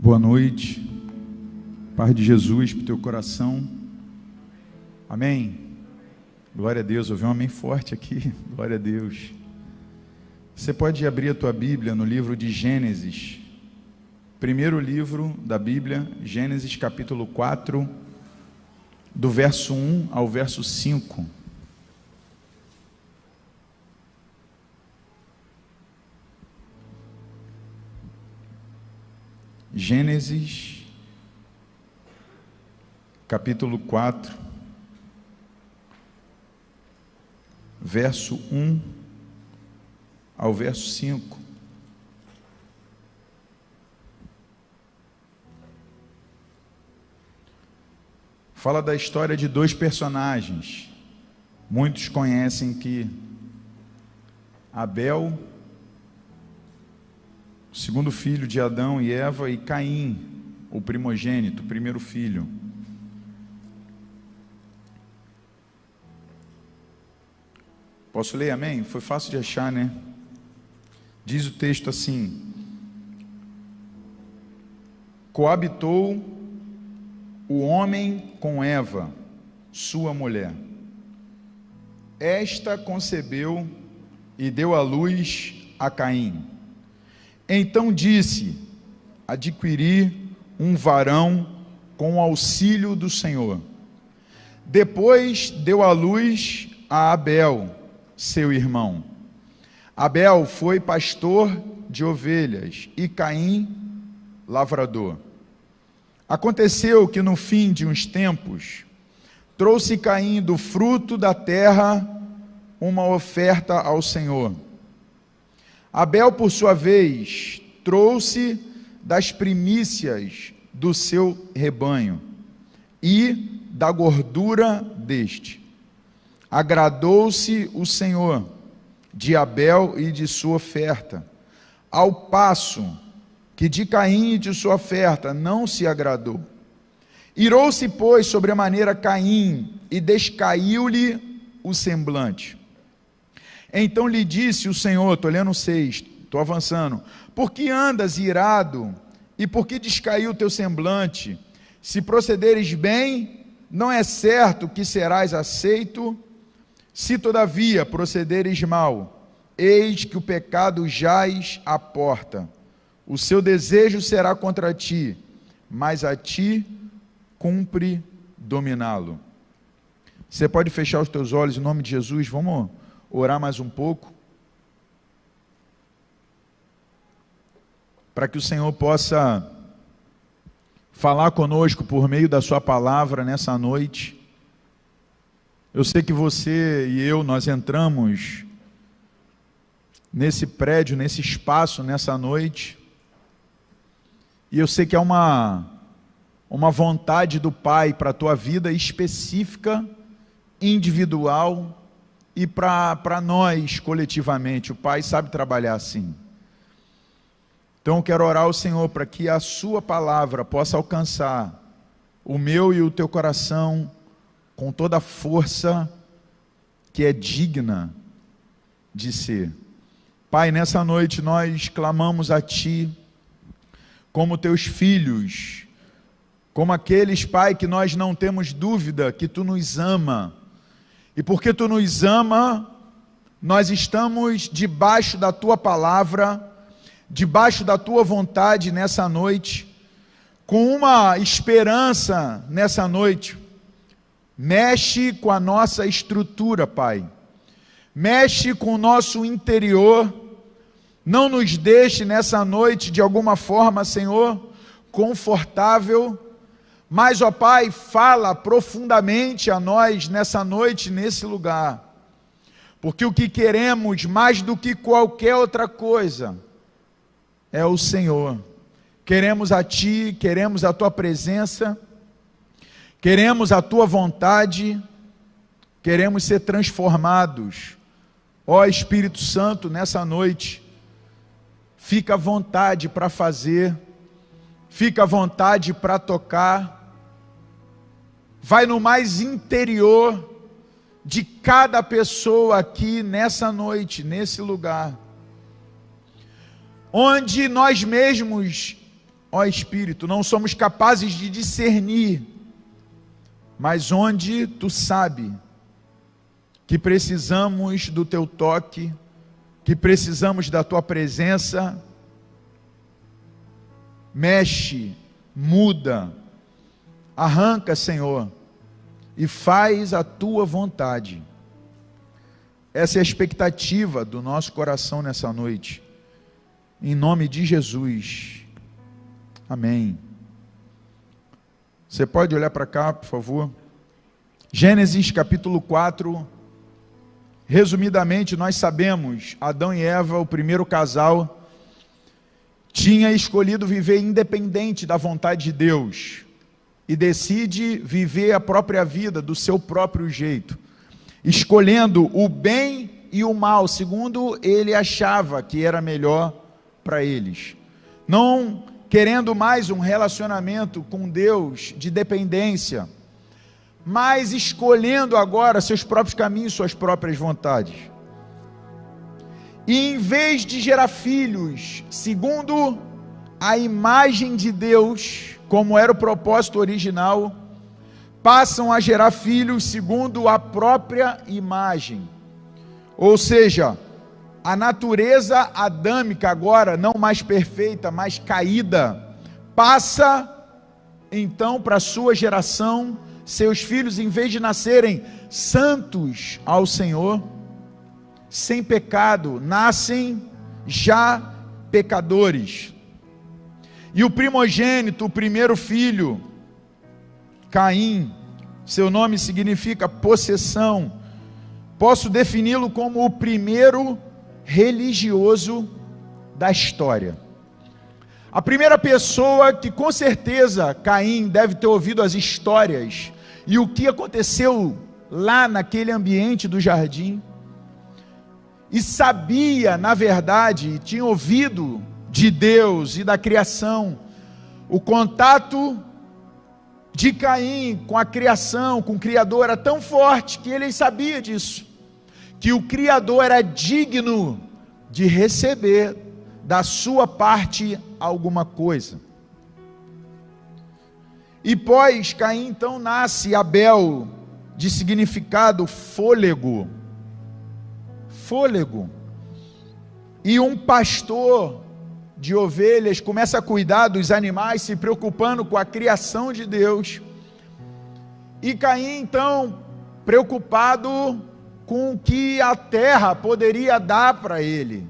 Boa noite, paz de Jesus para o teu coração, amém? Glória a Deus, ouvi um amém forte aqui, glória a Deus. Você pode abrir a tua Bíblia no livro de Gênesis, primeiro livro da Bíblia, Gênesis capítulo 4, do verso 1 ao verso 5. Gênesis, capítulo 4, verso 1 ao verso 5. Fala da história de dois personagens. Muitos conhecem que Abel, o segundo filho de Adão e Eva, e Caim, o primogênito, o primeiro filho. Posso ler, amém? Foi fácil de achar, né? Diz o texto assim: coabitou o homem com Eva, sua mulher. Esta concebeu e deu à luz a Caim. Então disse: adquiri um varão com o auxílio do Senhor. Depois deu à luz a Abel, seu irmão. Abel foi pastor de ovelhas e Caim, lavrador. Aconteceu que no fim de uns tempos, trouxe Caim do fruto da terra uma oferta ao Senhor. Abel, por sua vez, trouxe das primícias do seu rebanho e da gordura deste. Agradou-se o Senhor de Abel e de sua oferta, ao passo que de Caim e de sua oferta não se agradou. Irou-se, pois, sobremaneira Caim e descaiu-lhe o semblante. Então lhe disse o Senhor, estou lendo o 6, estou avançando: por que andas irado e por que descaiu o teu semblante? Se procederes bem, não é certo que serás aceito. Se todavia procederes mal, eis que o pecado jaz à porta. O seu desejo será contra ti, mas a ti cumpre dominá-lo. Você pode fechar os teus olhos em nome de Jesus? Vamos orar mais um pouco, para que o Senhor possa falar conosco por meio da sua palavra nessa noite. Eu sei que você e eu, nós entramos nesse prédio, nesse espaço, nessa noite, e eu sei que é uma vontade do Pai para a tua vida específica, individual, e para nós coletivamente. O Pai sabe trabalhar assim. Então eu quero orar ao Senhor para que a sua palavra possa alcançar o meu e o teu coração com toda a força que é digna de ser. Pai, nessa noite nós clamamos a Ti como teus filhos, como aqueles, Pai, que nós não temos dúvida que Tu nos ama. E porque Tu nos ama, nós estamos debaixo da Tua palavra, debaixo da Tua vontade nessa noite, com uma esperança nessa noite. Mexe com a nossa estrutura, Pai. Mexe com o nosso interior. Não nos deixe nessa noite, de alguma forma, Senhor, confortável. Mas, ó Pai, fala profundamente a nós nessa noite, nesse lugar. Porque o que queremos, mais do que qualquer outra coisa, é o Senhor. Queremos a Ti, queremos a Tua presença, queremos a Tua vontade, queremos ser transformados. Ó Espírito Santo, nessa noite, fica à vontade para fazer, fica à vontade para tocar, vai no mais interior de cada pessoa aqui nessa noite, nesse lugar, onde nós mesmos ó Espírito, não somos capazes de discernir, mas onde Tu sabe que precisamos do Teu toque, que precisamos da Tua presença, mexe, muda, arranca, Senhor, e faz a Tua vontade. Essa é a expectativa do nosso coração nessa noite, em nome de Jesus, amém. Você pode olhar para cá, por favor? Gênesis capítulo 4, resumidamente nós sabemos, Adão e Eva, o primeiro casal, tinha escolhido viver independente da vontade de Deus, e decide viver a própria vida do seu próprio jeito, escolhendo o bem e o mal, segundo ele achava que era melhor para eles, não querendo mais um relacionamento com Deus de dependência, mas escolhendo agora seus próprios caminhos, suas próprias vontades. E em vez de gerar filhos segundo a imagem de Deus, como era o propósito original, passam a gerar filhos segundo a própria imagem. Ou seja, a natureza adâmica agora, não mais perfeita, mas caída, passa então para a sua geração. Seus filhos, em vez de nascerem santos ao Senhor, sem pecado, nascem já pecadores. E o primogênito, o primeiro filho, Caim, seu nome significa possessão, posso defini-lo como o primeiro religioso da história. A primeira pessoa que com certeza Caim deve ter ouvido as histórias e o que aconteceu lá naquele ambiente do jardim, e sabia, na verdade, tinha ouvido de Deus e da criação, o contato de Caim com a criação, com o Criador, era tão forte que ele sabia disso, que o Criador era digno de receber da sua parte alguma coisa. E pós Caim então nasce Abel, de significado fôlego, e um pastor de ovelhas começa a cuidar dos animais, se preocupando com a criação de Deus, e Caim então preocupado com o que a terra poderia dar para ele,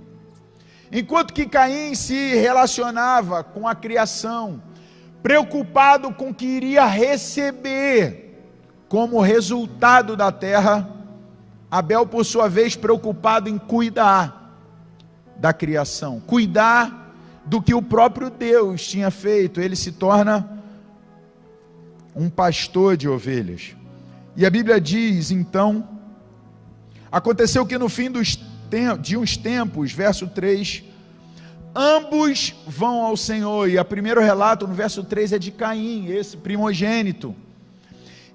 enquanto que Caim se relacionava com a criação, preocupado com o que iria receber como resultado da terra, Abel, por sua vez, preocupado em cuidar da criação, cuidar do que o próprio Deus tinha feito. Ele se torna um pastor de ovelhas. E a Bíblia diz, então, aconteceu que no fim de uns tempos, verso 3, ambos vão ao Senhor. E o primeiro relato no verso 3 é de Caim, esse primogênito.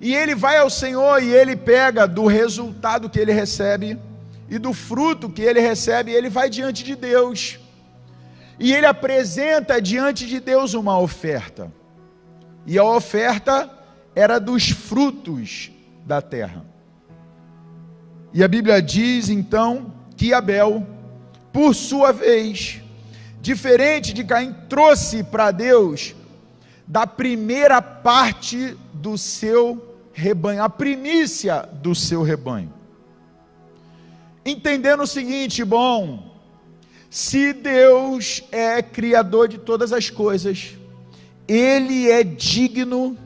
E ele vai ao Senhor e ele pega do resultado que ele recebe e do fruto que ele recebe, ele vai diante de Deus. E ele apresenta diante de Deus uma oferta. E a oferta era dos frutos da terra. E a Bíblia diz então que Abel, por sua vez, diferente de Caim, trouxe para Deus da primeira parte do seu rebanho, a primícia do seu rebanho. Entendendo o seguinte, bom, se Deus é criador de todas as coisas, Ele é digno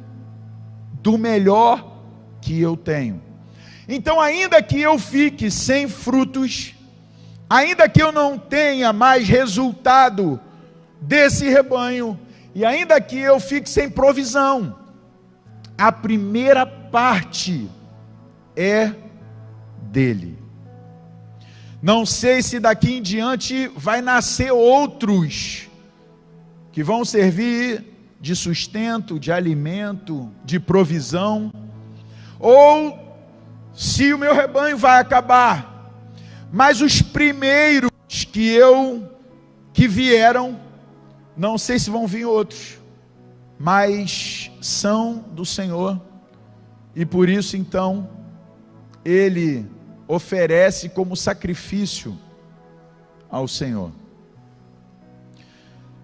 do melhor que eu tenho. Então, ainda que eu fique sem frutos, ainda que eu não tenha mais resultado desse rebanho, e ainda que eu fique sem provisão, a primeira parte é dele. Não sei se daqui em diante vai nascer outros que vão servir de sustento, de alimento, de provisão, ou se o meu rebanho vai acabar, mas os primeiros que vieram Não sei se vão vir outros, mas são do Senhor, e por isso então ele oferece como sacrifício ao Senhor.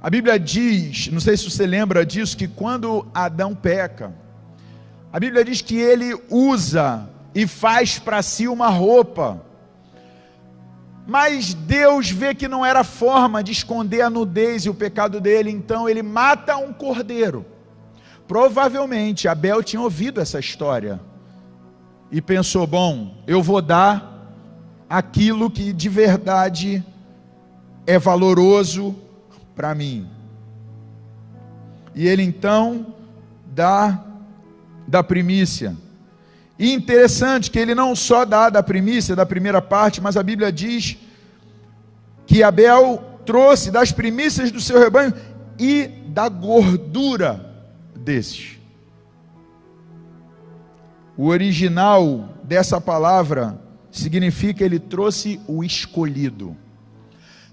A Bíblia diz, não sei se você lembra disso, que quando Adão peca, a Bíblia diz que ele usa e faz para si uma roupa, mas Deus vê que não era forma de esconder a nudez e o pecado dele, então ele mata um cordeiro. Provavelmente Abel tinha ouvido essa história e pensou: bom, eu vou dar aquilo que de verdade é valoroso para mim. E ele então dá da primícia. E interessante que ele não só dá da primícia, da primeira parte, mas a Bíblia diz que Abel trouxe das primícias do seu rebanho e da gordura desses. O original dessa palavra significa ele trouxe o escolhido.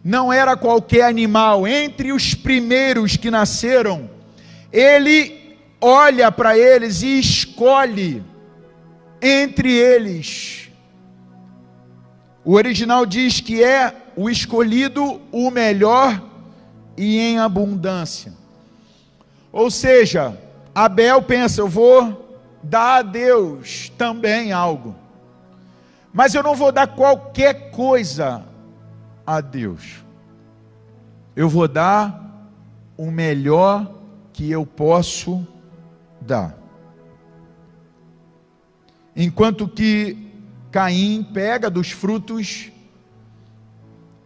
Não era qualquer animal, entre os primeiros que nasceram, ele olha para eles e escolhe entre eles. O original diz que é o escolhido, o melhor e em abundância. Ou seja, Abel pensa: eu vou dar a Deus também algo, mas eu não vou dar qualquer coisa a Deus. Eu vou dar o melhor que eu posso dar. Enquanto que Caim pega dos frutos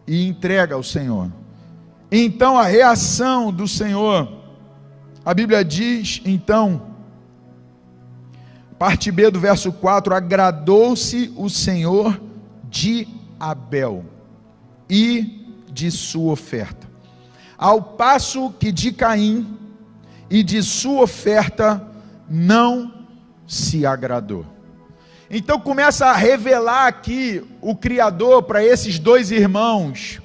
e entrega ao Senhor. Então a reação do Senhor, a Bíblia diz, então, parte B do verso 4, agradou-se o Senhor de Abel e de sua oferta, ao passo que de Caim e de sua oferta não se agradou. Então começa a revelar aqui o Criador para esses dois irmãos,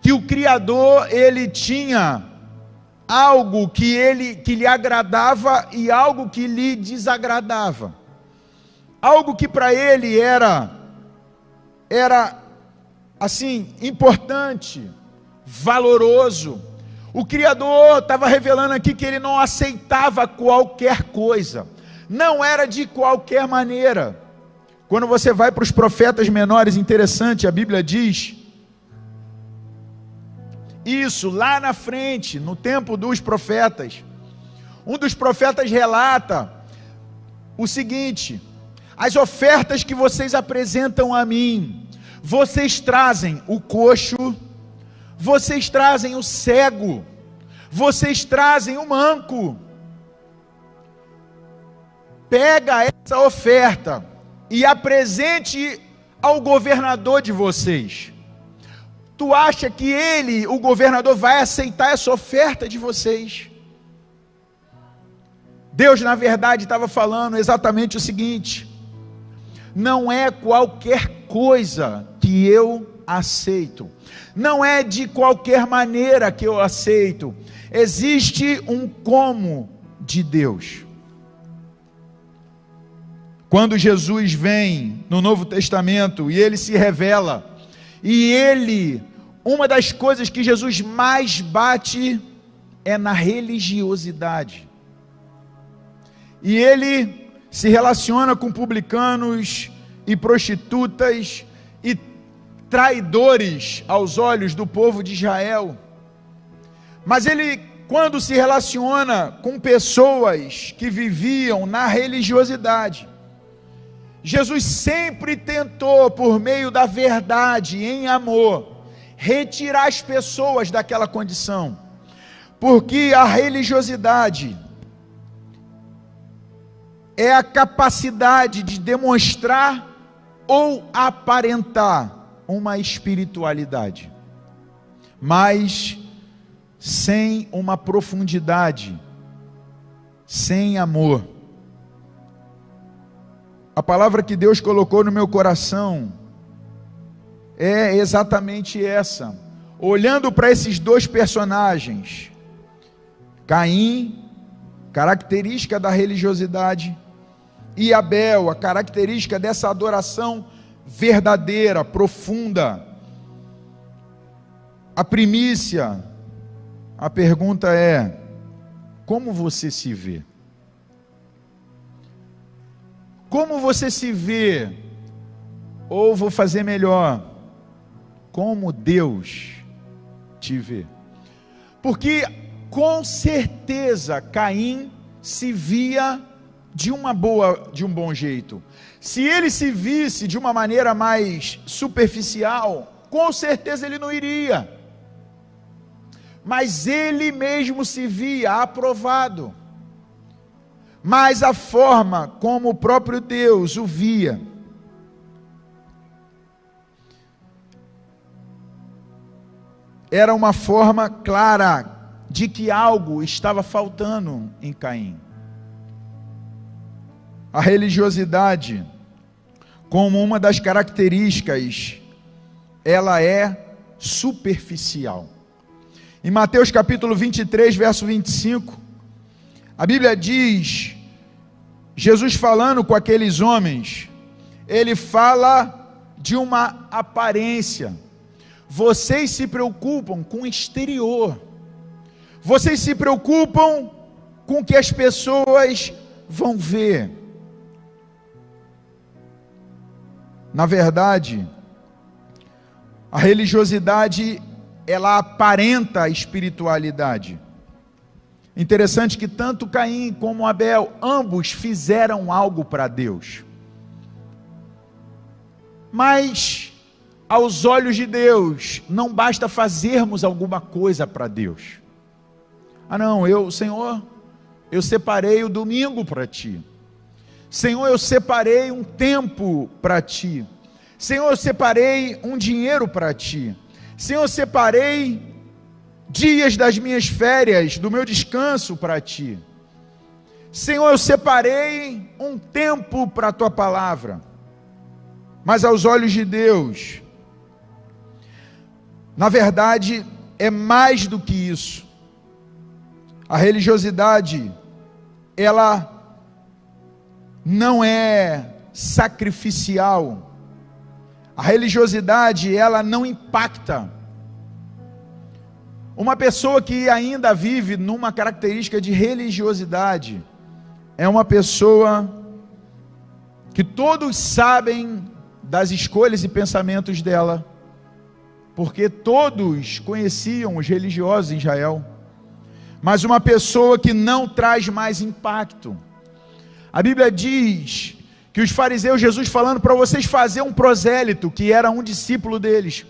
que o Criador ele tinha algo que lhe agradava e algo que lhe desagradava, algo que para ele era assim importante, valoroso. O Criador estava revelando aqui que ele não aceitava qualquer coisa, não era de qualquer maneira. Quando você vai para os profetas menores, interessante, a Bíblia diz isso lá na frente, no tempo dos profetas. Um dos profetas relata o seguinte: as ofertas que vocês apresentam a mim, vocês trazem o coxo, vocês trazem o cego, vocês trazem o manco. Pega essa oferta e apresente ao governador de vocês. Tu acha que ele, o governador, vai aceitar essa oferta de vocês? Deus, na verdade, estava falando exatamente o seguinte: não é qualquer coisa que eu aceito, não é de qualquer maneira que eu aceito, existe um como de Deus. Quando Jesus vem no Novo Testamento e ele se revela, e uma das coisas que Jesus mais bate é na religiosidade, e ele se relaciona com publicanos e prostitutas e traidores aos olhos do povo de Israel, mas ele, quando se relaciona com pessoas que viviam na religiosidade, Jesus sempre tentou, por meio da verdade, em amor, retirar as pessoas daquela condição, porque a religiosidade é a capacidade de demonstrar ou aparentar uma espiritualidade, mas sem uma profundidade, sem amor. A palavra que Deus colocou no meu coração é exatamente essa. Olhando para esses dois personagens, Caim, característica da religiosidade, e Abel, a característica dessa adoração verdadeira, profunda. A primícia, a pergunta é: como você se vê? Como você se vê? Ou vou fazer melhor, como Deus te vê? Porque com certeza Caim se via de um bom jeito. Se ele se visse de uma maneira mais superficial, com certeza ele não iria. Mas ele mesmo se via aprovado. Mas a forma como o próprio Deus o via, era uma forma clara de que algo estava faltando em Caim. A religiosidade, como uma das características, ela é superficial. Em Mateus capítulo 23, verso 25, a Bíblia diz, Jesus falando com aqueles homens, ele fala de uma aparência. Vocês se preocupam com o exterior, vocês se preocupam com o que as pessoas vão ver. Na verdade, a religiosidade, ela aparenta a espiritualidade. Interessante que tanto Caim como Abel, ambos fizeram algo para Deus. Mas, aos olhos de Deus, não basta fazermos alguma coisa para Deus. Senhor, eu separei o domingo para Ti. Senhor, eu separei um tempo para Ti. Senhor, eu separei um dinheiro para Ti. Senhor, eu separei dias das minhas férias, do meu descanso para Ti. Senhor, eu separei um tempo para a Tua palavra. Mas aos olhos de Deus, na verdade, é mais do que isso. A religiosidade, ela não é sacrificial. A religiosidade, ela não impacta. Uma pessoa que ainda vive numa característica de religiosidade, é uma pessoa que todos sabem das escolhas e pensamentos dela, porque todos conheciam os religiosos em Israel, mas uma pessoa que não traz mais impacto. A Bíblia diz que os fariseus, Jesus falando para vocês fazer um prosélito, que era um discípulo deles,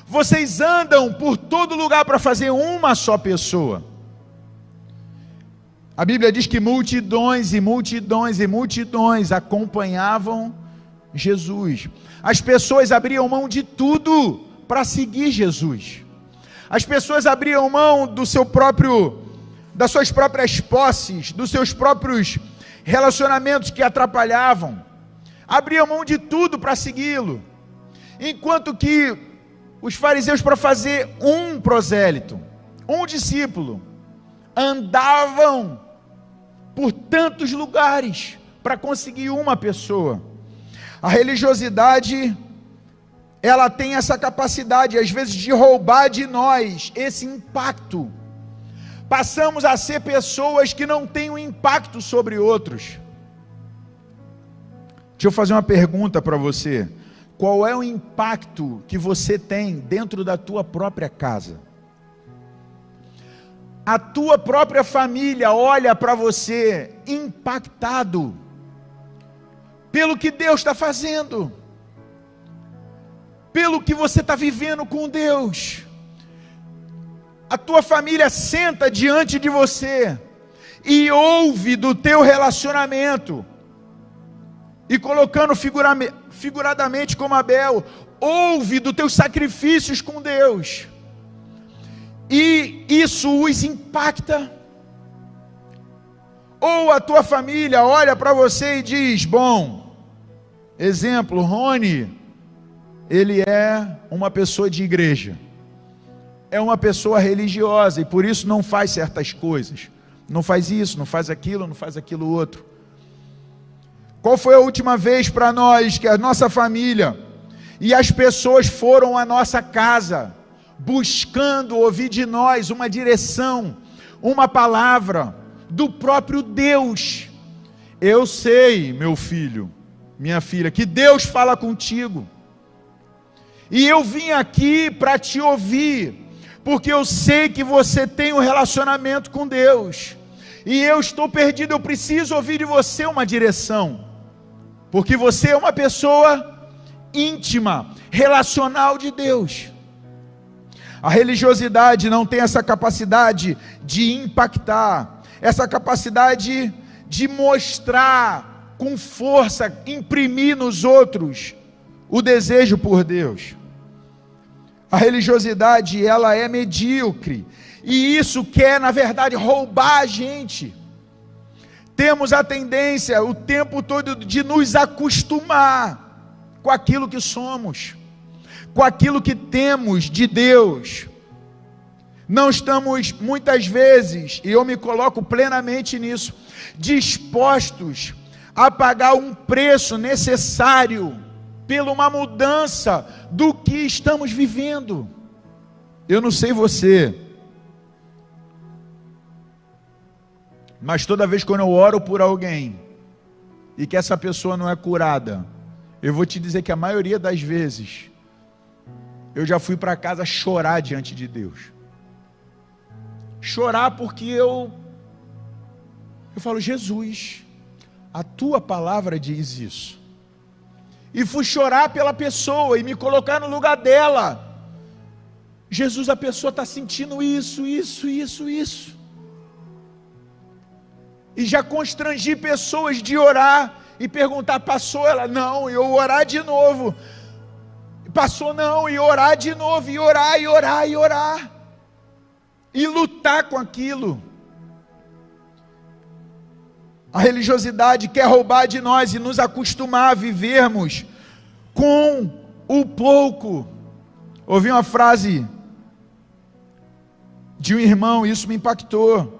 vocês andam por todo lugar para fazer uma só pessoa. A Bíblia diz que multidões e multidões e multidões acompanhavam Jesus. As pessoas abriam mão de tudo para seguir Jesus. As pessoas abriam mão das suas próprias posses, dos seus próprios relacionamentos que atrapalhavam, abriam mão de tudo para segui-lo, enquanto que os fariseus, para fazer um prosélito, um discípulo, andavam por tantos lugares para conseguir uma pessoa. A religiosidade, ela tem essa capacidade, às vezes, de roubar de nós esse impacto. Passamos a ser pessoas que não têm um impacto sobre outros. Deixa eu fazer uma pergunta para você. Qual é o impacto que você tem dentro da tua própria casa? A tua própria família olha para você impactado pelo que Deus está fazendo, pelo que você está vivendo com Deus. A tua família senta diante de você e ouve do teu relacionamento, e colocando figuradamente como Abel, ouve dos teus sacrifícios com Deus, e isso os impacta. Ou a tua família olha para você e diz, bom, exemplo, Rony, ele é uma pessoa de igreja, é uma pessoa religiosa, e por isso não faz certas coisas. não faz isso, não faz aquilo outro. Qual foi a última vez para nós que a nossa família e as pessoas foram à nossa casa, buscando ouvir de nós uma direção, uma palavra do próprio Deus? Eu sei, meu filho, minha filha, que Deus fala contigo, e eu vim aqui para te ouvir, porque eu sei que você tem um relacionamento com Deus, e eu estou perdido, eu preciso ouvir de você uma direção, porque você é uma pessoa íntima, relacional de Deus. A religiosidade não tem essa capacidade de impactar, essa capacidade de mostrar com força, imprimir nos outros o desejo por Deus. A religiosidade, ela é medíocre, e isso quer, na verdade, roubar a gente. Temos a tendência o tempo todo de nos acostumar com aquilo que somos, com aquilo que temos de Deus. Não estamos muitas vezes, e eu me coloco plenamente nisso, dispostos a pagar um preço necessário pela uma mudança do que estamos vivendo. Eu não sei você, mas toda vez quando eu oro por alguém e que essa pessoa não é curada, eu vou te dizer que a maioria das vezes eu já fui para casa chorar diante de Deus. Chorar porque eu falo, Jesus, a tua palavra diz isso. E fui chorar pela pessoa e me colocar no lugar dela. Jesus, a pessoa está sentindo isso. E já constrangi pessoas de orar e perguntar, passou? Ela, não, e eu orar de novo. Passou, não, e orar de novo, e orar. E lutar com aquilo. A religiosidade quer roubar de nós e nos acostumar a vivermos com o pouco. Ouvi uma frase de um irmão, isso me impactou.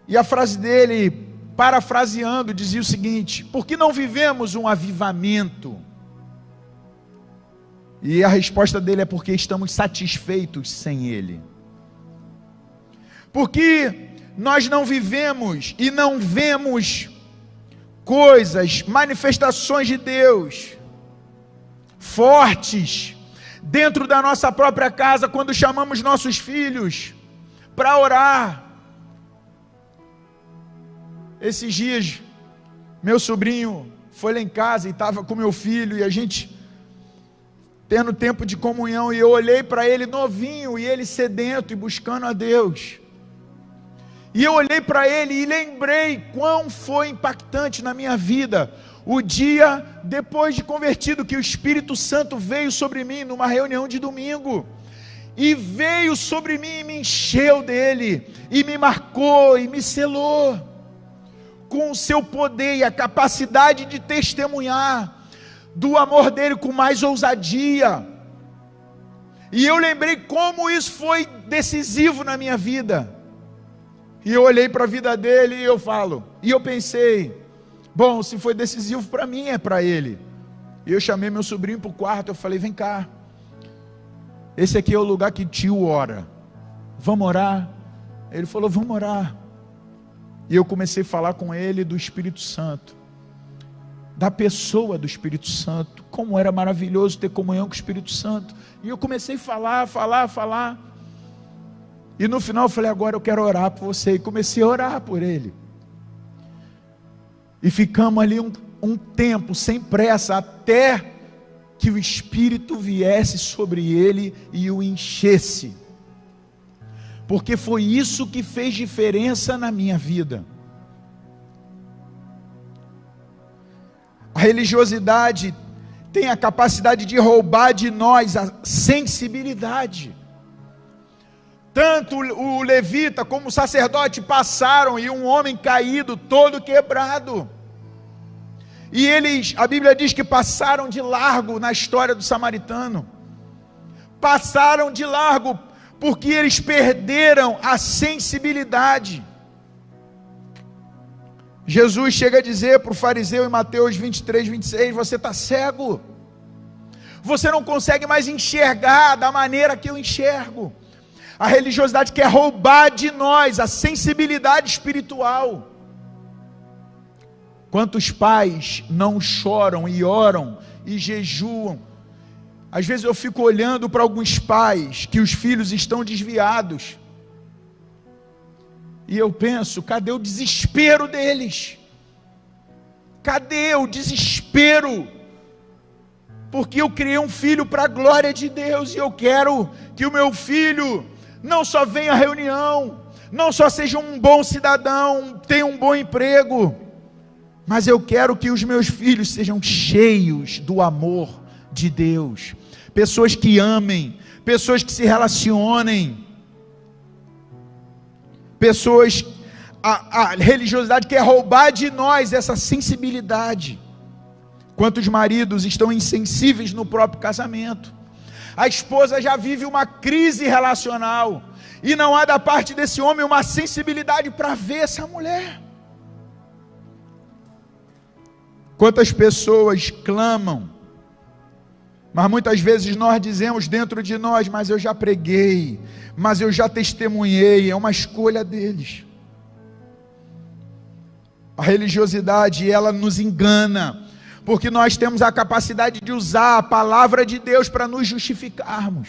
E a frase dele, parafraseando, dizia o seguinte: por que não vivemos um avivamento? E a resposta dele é porque estamos satisfeitos sem ele. Porque nós não vivemos e não vemos coisas, manifestações de Deus fortes dentro da nossa própria casa, quando chamamos nossos filhos para orar. Esses dias, meu sobrinho foi lá em casa e estava com meu filho, e a gente tendo tempo de comunhão, e eu olhei para ele novinho, e ele sedento e buscando a Deus. E eu olhei para ele e lembrei quão foi impactante na minha vida o dia depois de convertido, que o Espírito Santo veio sobre mim numa reunião de domingo, e veio sobre mim e me encheu dele, e me marcou e me selou com o seu poder e a capacidade de testemunhar do amor dele com mais ousadia. E eu lembrei como isso foi decisivo na minha vida. E eu olhei para a vida dele e eu pensei, bom, se foi decisivo para mim, é para ele. E eu chamei meu sobrinho para o quarto, eu falei, vem cá, esse aqui é o lugar que tio ora, vamos orar? Ele falou, vamos orar. E eu comecei a falar com ele do Espírito Santo, da pessoa do Espírito Santo, como era maravilhoso ter comunhão com o Espírito Santo. E eu comecei a falar. E no final eu falei, agora eu quero orar por você. E comecei a orar por ele. E ficamos ali um tempo, sem pressa, até que o Espírito viesse sobre ele e o enchesse. Porque foi isso que fez diferença na minha vida. A religiosidade tem a capacidade de roubar de nós a sensibilidade. Tanto o levita como o sacerdote passaram, e um homem caído, todo quebrado. E eles, a Bíblia diz que passaram de largo na história do samaritano. Passaram de largo porque eles perderam a sensibilidade. Jesus chega a dizer para o fariseu em Mateus 23, 26, você está cego, você não consegue mais enxergar da maneira que eu enxergo. A religiosidade quer roubar de nós a sensibilidade espiritual. Quantos pais não choram e oram e jejuam? Às vezes eu fico olhando para alguns pais que os filhos estão desviados, e eu penso, cadê o desespero deles? Cadê o desespero? Porque eu criei um filho para a glória de Deus, e eu quero que o meu filho não só venha à reunião, não só seja um bom cidadão, tenha um bom emprego, mas eu quero que os meus filhos sejam cheios do amor de Deus, pessoas que amem, pessoas que se relacionem, pessoas, a religiosidade quer roubar de nós essa sensibilidade. Quantos maridos estão insensíveis no próprio casamento? A esposa já vive uma crise relacional, e não há da parte desse homem uma sensibilidade para ver essa mulher. Quantas pessoas clamam, mas muitas vezes nós dizemos dentro de nós, mas eu já preguei, mas eu já testemunhei, é uma escolha deles. A religiosidade, ela nos engana, porque nós temos a capacidade de usar a palavra de Deus para nos justificarmos.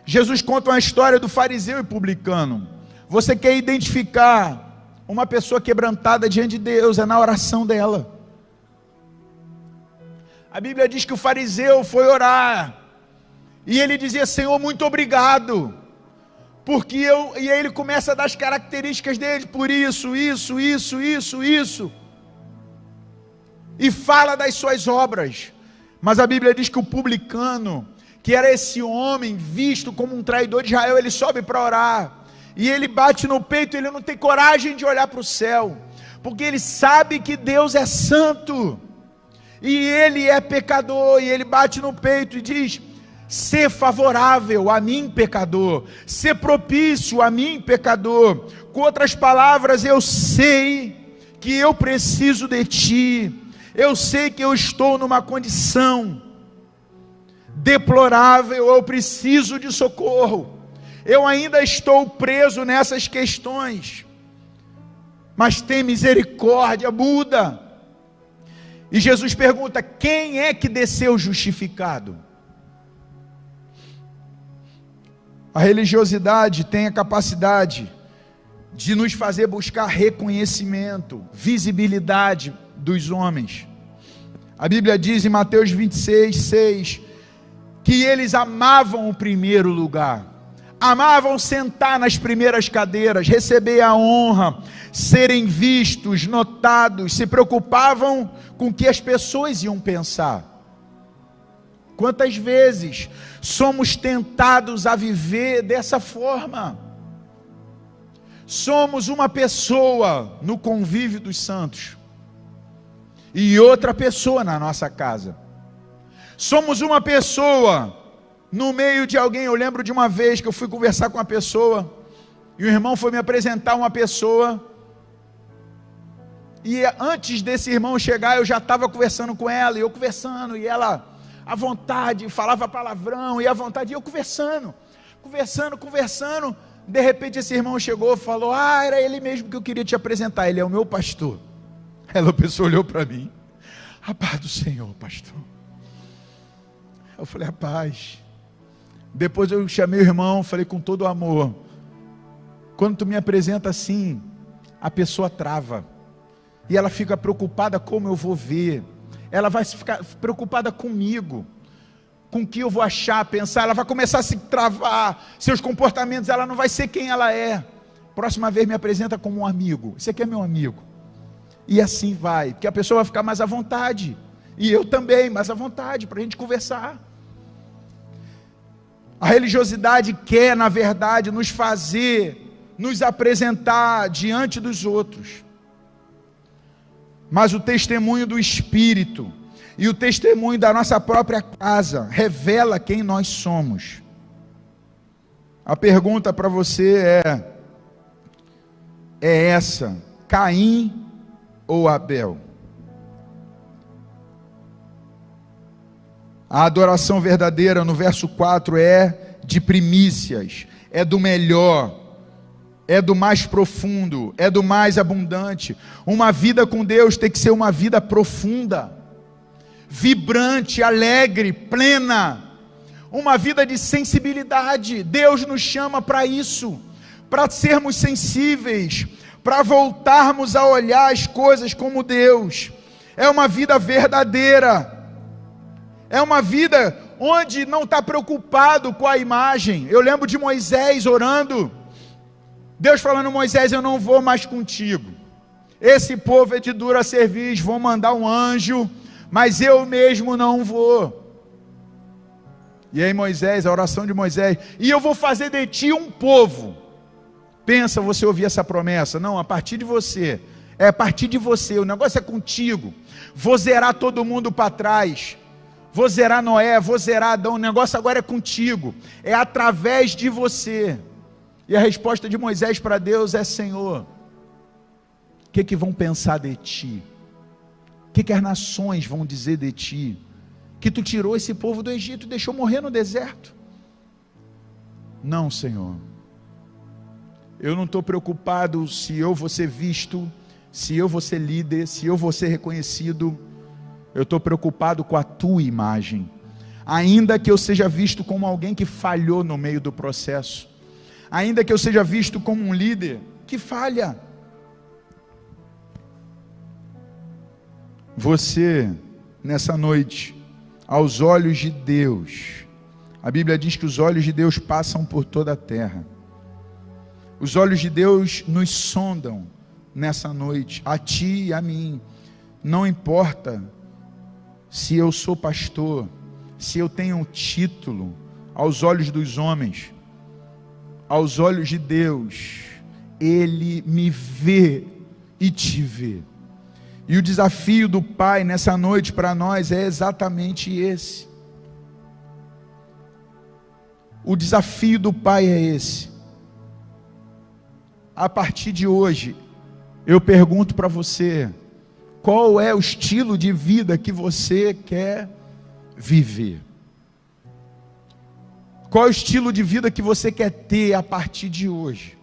Jesus conta uma história do fariseu e publicano. Você quer identificar uma pessoa quebrantada diante de Deus, é na oração dela. A Bíblia diz que o fariseu foi orar, e ele dizia, Senhor, muito obrigado, porque e aí ele começa a dar as características dele, por isso, e fala das suas obras. Mas a Bíblia diz que o publicano, que era esse homem visto como um traidor de Israel, ele sobe para orar, e ele bate no peito, ele não tem coragem de olhar para o céu, porque ele sabe que Deus é santo, e ele é pecador, e ele bate no peito e diz, ser favorável a mim pecador, ser propício a mim pecador. Com outras palavras, eu sei que eu preciso de ti, eu sei que eu estou numa condição deplorável, eu preciso de socorro, eu ainda estou preso nessas questões, mas tem misericórdia, muda. E Jesus pergunta, quem é que desceu justificado? A religiosidade tem a capacidade de nos fazer buscar reconhecimento, visibilidade dos homens. A Bíblia diz em Mateus 26, 6, que eles amavam o primeiro lugar, amavam sentar nas primeiras cadeiras, receber a honra, serem vistos, notados, se preocupavam com o que as pessoas iam pensar. Quantas vezes somos tentados a viver dessa forma? Somos uma pessoa no convívio dos santos e outra pessoa na nossa casa. Somos uma pessoa no meio de alguém. Eu lembro de uma vez que eu fui conversar com uma pessoa, e o irmão foi me apresentar uma pessoa, e antes desse irmão chegar, eu já estava conversando com ela, e eu conversando, e ela à vontade, falava palavrão, e à vontade, e eu conversando, de repente esse irmão chegou e falou, era ele mesmo que eu queria te apresentar, ele é o meu pastor. Ela, a pessoa olhou para mim, a paz do Senhor, pastor. Eu falei, a paz. Depois eu chamei o irmão, falei com todo o amor, quando tu me apresenta assim, a pessoa trava, e ela fica preocupada como eu vou ver, ela vai ficar preocupada comigo, com o que eu vou achar, pensar, ela vai começar a se travar, seus comportamentos, ela não vai ser quem ela é. Próxima vez me apresenta como um amigo, você aqui é meu amigo, e assim vai, porque a pessoa vai ficar mais à vontade, e eu também, mais à vontade, para a gente conversar. A religiosidade quer, na verdade, nos fazer, nos apresentar diante dos outros, mas o testemunho do Espírito, e o testemunho da nossa própria casa, revela quem nós somos. A pergunta para você é essa: Caim ou Abel? A adoração verdadeira, no verso 4, é de primícias, é do melhor, é do mais profundo, é do mais abundante. Uma vida com Deus tem que ser uma vida profunda, vibrante, alegre, plena, uma vida de sensibilidade. Deus nos chama para isso, para sermos sensíveis, para voltarmos a olhar as coisas como Deus. É uma vida verdadeira, é uma vida onde não está preocupado com a imagem. Eu lembro de Moisés orando, Deus falando: Moisés, eu não vou mais contigo, esse povo é de dura cerviz, vou mandar um anjo, mas eu mesmo não vou. E aí Moisés, a oração de Moisés: e eu vou fazer de ti um povo. Pensa você ouvir essa promessa: não, a partir de você, é a partir de você, o negócio é contigo. Vou zerar todo mundo para trás, vou zerar Noé, vou zerar Adão, o negócio agora é contigo, é através de você. E a resposta de Moisés para Deus é: Senhor, o que vão pensar de ti? O que as nações vão dizer de ti? Que tu tirou esse povo do Egito e deixou morrer no deserto? Não, Senhor, eu não estou preocupado se eu vou ser visto, se eu vou ser líder, se eu vou ser reconhecido. Eu estou preocupado com a tua imagem, ainda que eu seja visto como alguém que falhou no meio do processo, ainda que eu seja visto como um líder que falha. Você, nessa noite, aos olhos de Deus, a Bíblia diz que os olhos de Deus passam por toda a terra. Os olhos de Deus nos sondam nessa noite, a ti e a mim. Não importa se eu sou pastor, se eu tenho um título, aos olhos dos homens, aos olhos de Deus, Ele me vê e te vê. E o desafio do Pai nessa noite para nós é exatamente esse. O desafio do Pai é esse. A partir de hoje, eu pergunto para você: qual é o estilo de vida que você quer viver? Qual é o estilo de vida que você quer ter a partir de hoje?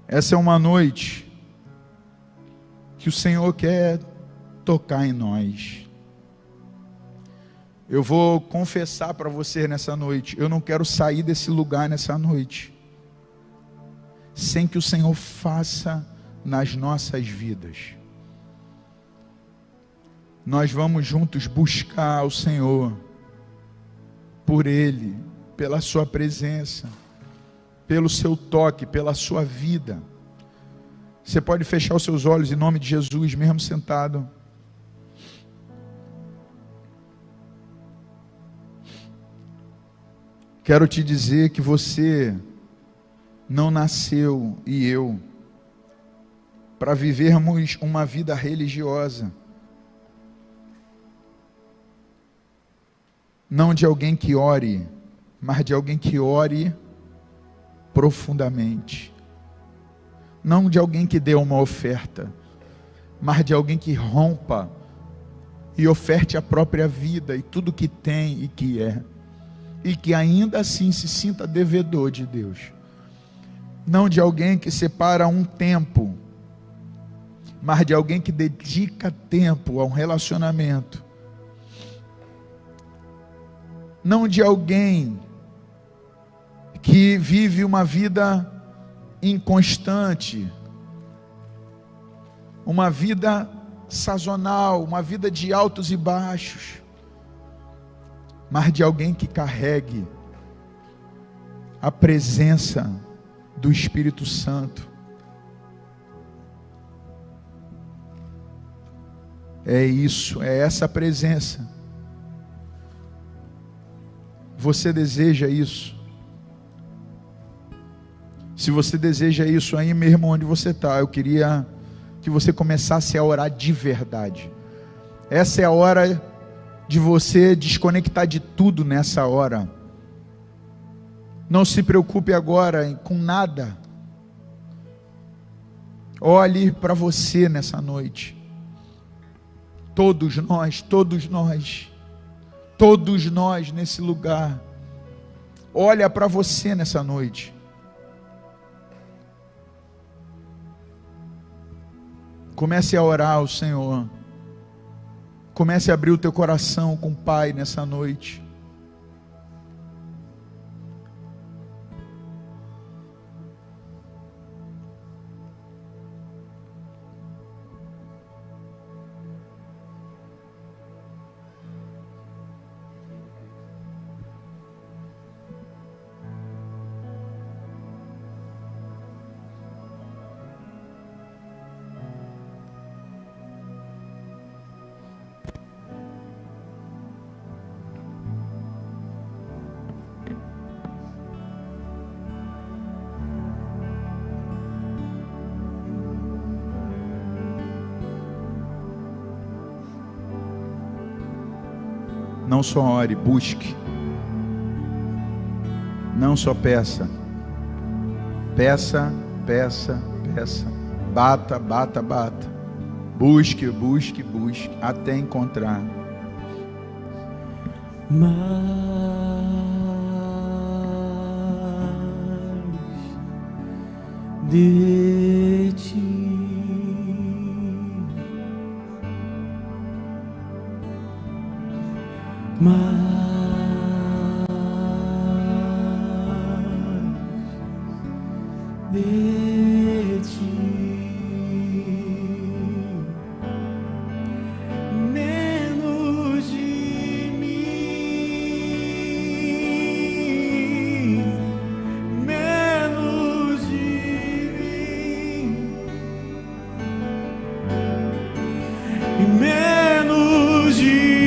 Essa é uma noite que o Senhor quer tocar em nós. Eu vou confessar para você nessa noite: eu não quero sair desse lugar nessa noite sem que o Senhor faça nas nossas vidas. Nós vamos juntos buscar o Senhor, por Ele, pela sua presença, pelo seu toque, pela sua vida. Você pode fechar os seus olhos em nome de Jesus, mesmo sentado. Quero te dizer que você não nasceu, e eu, para vivermos uma vida religiosa. Não de alguém que ore, mas de alguém que ore profundamente. Não de alguém que dê uma oferta, mas de alguém que rompa e oferte a própria vida e tudo que tem e que é, e que ainda assim se sinta devedor de Deus. Não de alguém que separa um tempo, mas de alguém que dedica tempo a um relacionamento. Não de alguém que vive uma vida inconstante, uma vida sazonal, uma vida de altos e baixos, mas de alguém que carregue a presença do Espírito Santo. É isso, é essa presença. Você deseja isso? Se você deseja isso aí mesmo onde você está, eu queria que você começasse a orar de verdade. Essa é a hora de você desconectar de tudo nessa hora. Não se preocupe agora com nada. Olhe para você nessa noite. Todos nós nesse lugar. Olha para você nessa noite. Comece a orar ao Senhor. Comece a abrir o teu coração com o Pai nessa noite. Não só ore, busque. Não só peça. Peça, peça, peça. Bata, bata, bata. Busque, busque, busque, até encontrar. Mais de ti. Mais de ti, menos de mim, menos de mim, e menos de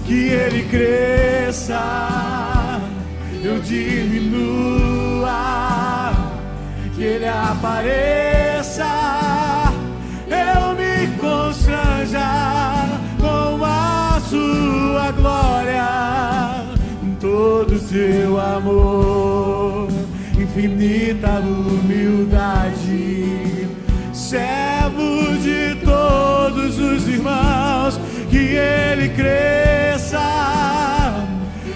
que Ele cresça, eu diminua, que Ele apareça, eu me constranja com a sua glória, com todo o seu amor, infinita humildade, servo de todos os irmãos, que Ele cresça,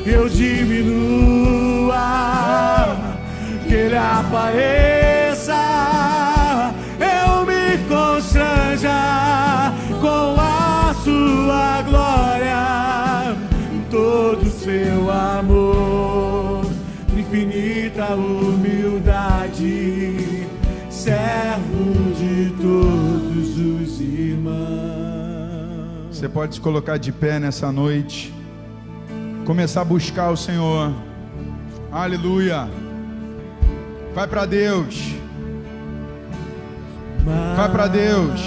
eu diminua, que Ele apareça, eu me constranja com a sua glória, em todo o seu amor, infinita humildade, servo de todos os irmãos. Você pode se colocar de pé nessa noite, começar a buscar o Senhor. Aleluia. Vai para Deus. Vai para Deus.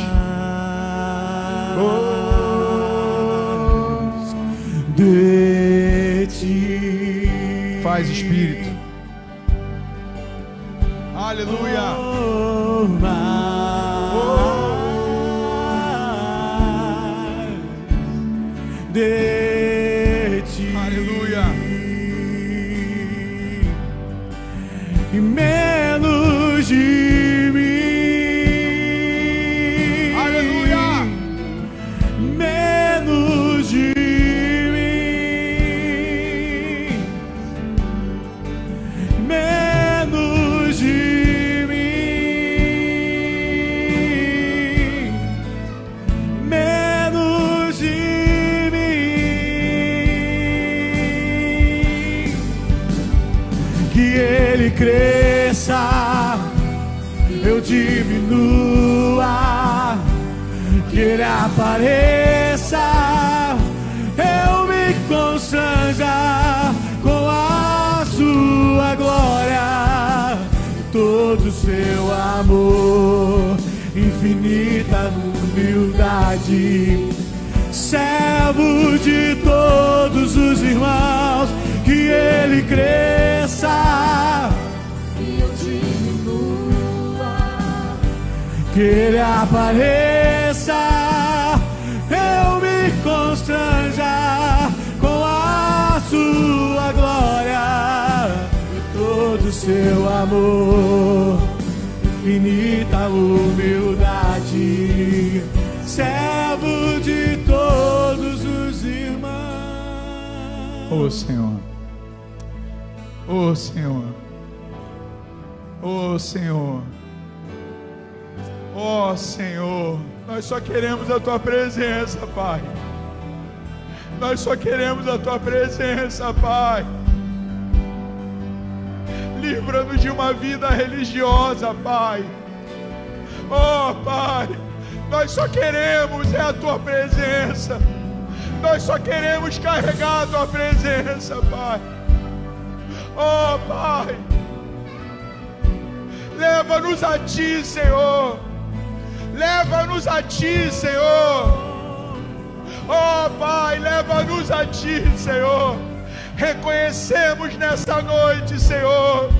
De ti. Faz, Espírito. Aleluia. De ti. Aleluia. E menos de mim. Aleluia. Menos de eu diminua, que Ele apareça, eu me constranja com a sua glória, todo o seu amor, infinita humildade, servo de todos os irmãos, que Ele cresça, que eu diminua, que Ele apareça, eu me constranja com a sua glória, e todo o seu amor, infinita humildade, servo de todos os irmãos. Ô Senhor, ô Senhor, ô Senhor, ó Senhor, nós só queremos a Tua presença, Pai. Nós só queremos a Tua presença, Pai. Livra-nos de uma vida religiosa, Pai. Oh, Pai, nós só queremos a Tua presença. Nós só queremos carregar a Tua presença, Pai. Oh, Pai, leva-nos a Ti, Senhor. Leva-nos a Ti, Senhor. Oh, Pai, leva-nos a Ti, Senhor. Reconhecemos nessa noite, Senhor,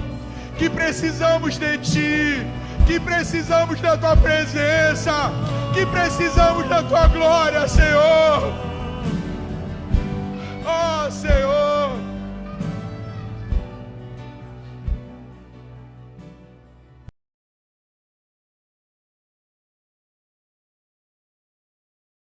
que precisamos de Ti, que precisamos da Tua presença, que precisamos da Tua glória, Senhor. Oh, Senhor.